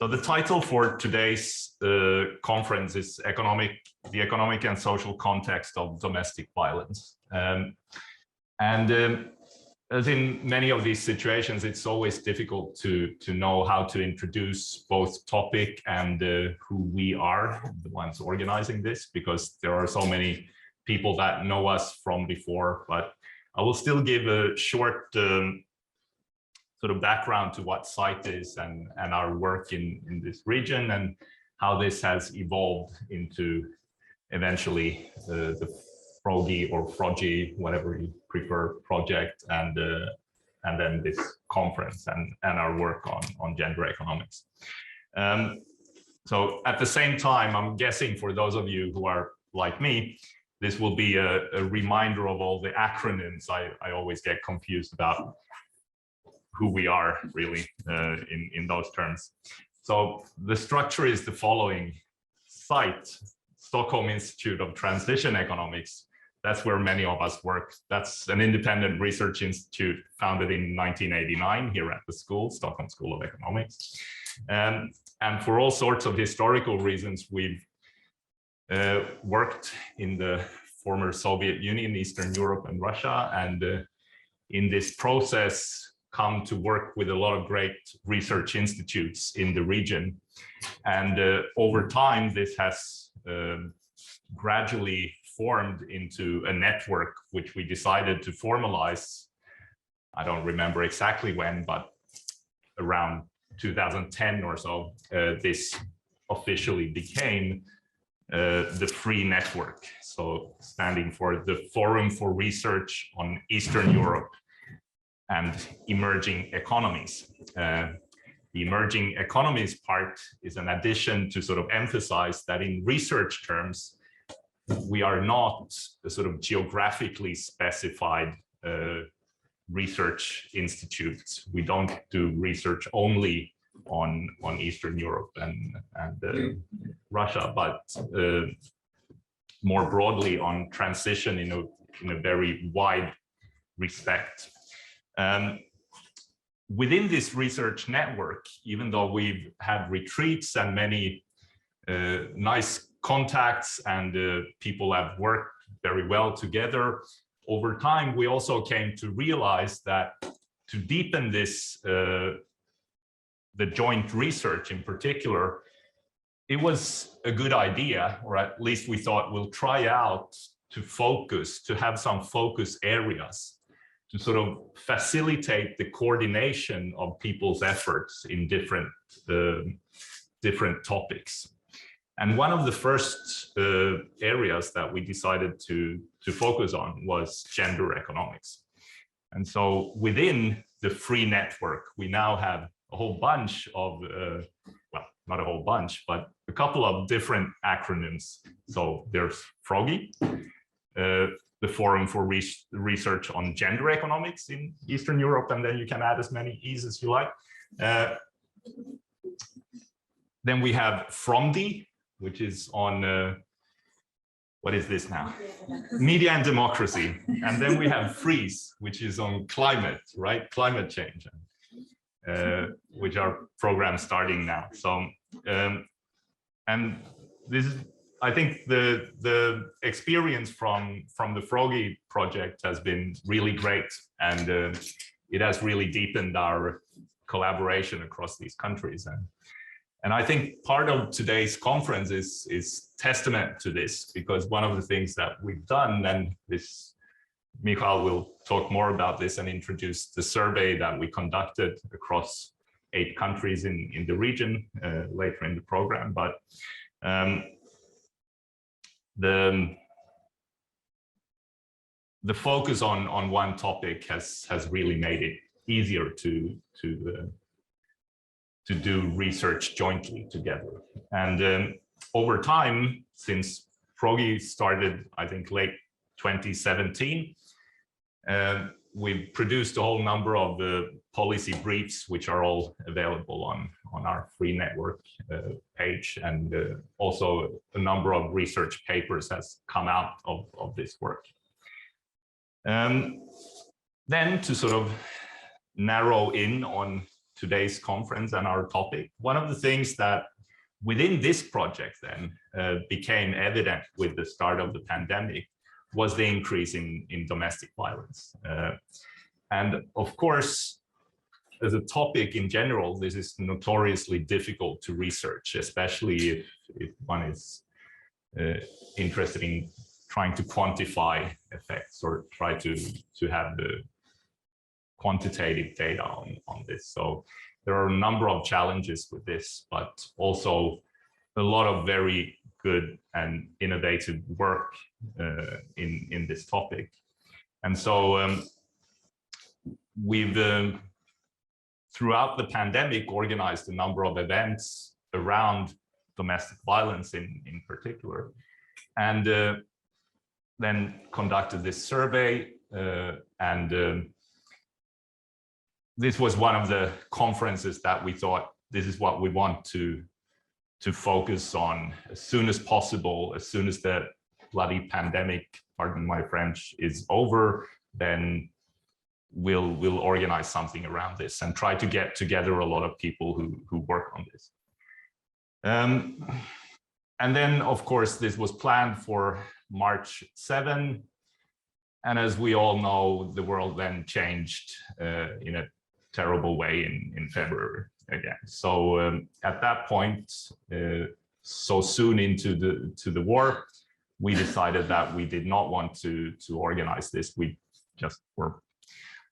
So the title for today's conference is the economic and social context of domestic violence. As in many of these situations, it's always difficult to know how to introduce both topic and who we are, the ones organizing this, because there are so many people that know us from before. But I will still give a short sort of background to what CEIT is and our work in this region and how this has evolved into eventually the FROGI or FROGI, whatever you prefer, project, and then this conference and our work on gender economics. So at the same time, I'm guessing for those of you who are like me, this will be a reminder of all the acronyms. I always get confused about who we are really in those terms. So the structure is the following. CEIT, Stockholm Institute of Transition Economics, that's where many of us work. That's an independent research institute founded in 1989 here at the school, Stockholm School of Economics. And for all sorts of historical reasons, we've worked in the former Soviet Union, Eastern Europe and Russia, and in this process come to work with a lot of great research institutes in the region. And over time, this has gradually formed into a network which we decided to formalize. I don't remember exactly when, but around 2010 or so, this officially became the FREE network. So standing for the Forum for Research on Eastern Europe and Emerging Economies. The emerging economies part is an addition to sort of emphasize that in research terms, we are not a sort of geographically specified research institutes. We don't do research only on Eastern Europe and Russia, but more broadly on transition in a very wide respect. Within this research network, even though we've had retreats and many nice contacts and people have worked very well together, over time we also came to realize that to deepen this, the joint research in particular, it was a good idea, or at least we thought we'll try out to have some focus areas to sort of facilitate the coordination of people's efforts in different topics. And one of the first areas that we decided to focus on was gender economics. And so within the FREE network, we now have a whole bunch of, well, not a whole bunch, but a couple of different acronyms. So there's FROGI, the Forum for Research on Gender Economics in Eastern Europe, and then you can add as many E's as you like. Then we have FROMDI, which is on, what is this now? Media and Democracy. And then we have FREEZE, which is on climate, right? Climate change, which are programs starting now. So, and this is, I think the experience from the FROGI project has been really great, and it has really deepened our collaboration across these countries. And I think part of today's conference is testament to this, because one of the things that we've done, and this, Michael will talk more about this and introduce the survey that we conducted across 8 countries in the region later in the program, but the focus on one topic has really made it easier to do research jointly together. And over time, since FROGI started, I think late 2017, we've produced a whole number of policy briefs, which are all available on our FREE network page, and also a number of research papers has come out of this work. Then to sort of narrow in on today's conference and our topic. One of the things that within this project then became evident with the start of the pandemic was the increase in domestic violence. And of course, as a topic in general, this is notoriously difficult to research, especially if one is interested in trying to quantify effects or try to have the quantitative data on this. So there are a number of challenges with this, but also a lot of very good and innovative work in this topic. And so we've throughout the pandemic organized a number of events around domestic violence in particular, and then conducted this survey, and this was one of the conferences that we thought this is what we want to focus on as soon as possible. As soon as the bloody pandemic, pardon my French, is over, then we'll organize something around this and try to get together a lot of people who work on this. And then, of course, this was planned for March 7. And as we all know, the world then changed in a terrible way in February again. So at that point, so soon into the war, we decided that we did not want to organize this. We just were,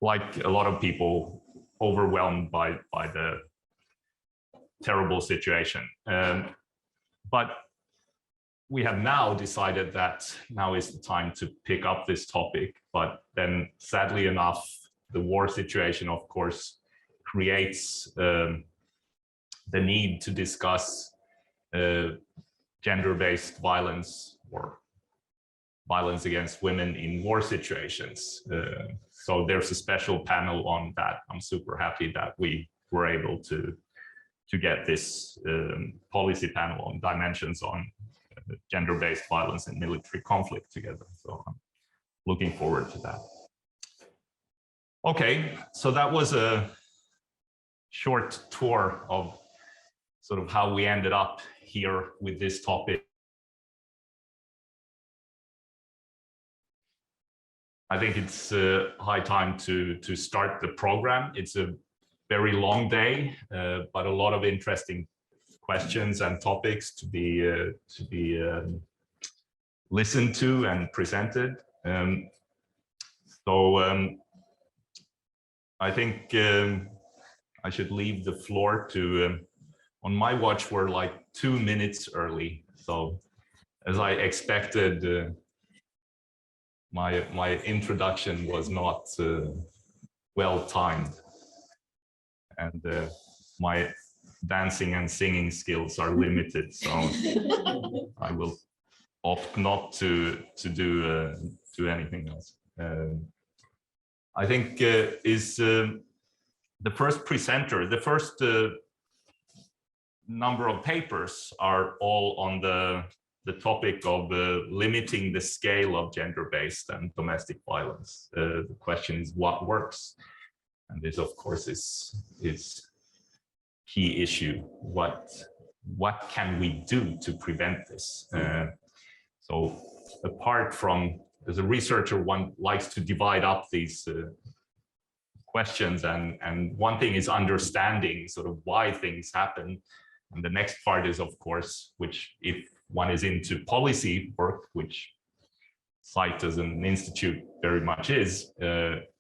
like a lot of people, overwhelmed by the terrible situation. But we have now decided that now is the time to pick up this topic. But then, sadly enough, the war situation, of course, creates the need to discuss gender-based violence or violence against women in war situations. So there's a special panel on that. I'm super happy that we were able to get this policy panel on dimensions on gender-based violence and military conflict together. So I'm looking forward to that. Okay, so that was a short tour of sort of how we ended up here with this topic. I think it's high time to start the program. It's a very long day, but a lot of interesting questions and topics to be listened to and presented. I think I should leave the floor to, on my watch, we're like 2 minutes early. So as I expected, my introduction was not well timed, and my dancing and singing skills are limited, so I will opt not to do anything else. I think is the first presenter, the first number of papers are all on the topic of limiting the scale of gender-based and domestic violence. The question is what works, and this, of course, is key issue. What can we do to prevent this? So apart from, as a researcher, one likes to divide up these questions, and one thing is understanding sort of why things happen, and the next part is, of course, which if one is into policy work, which CITE as an institute very much is,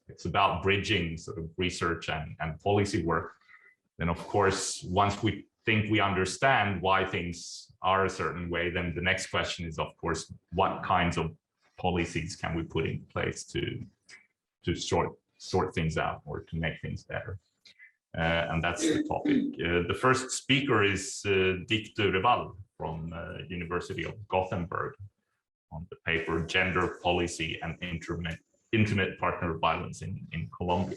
it's about bridging sort of research and policy work. Then, of course, once we think we understand why things are a certain way, then the next question is, of course, what kinds of policies can we put in place to sort things out or to make things better? And that's the topic. The first speaker is Durevall from University of Gothenburg on the paper Gender Policy and Intimate Partner Violence in Colombia.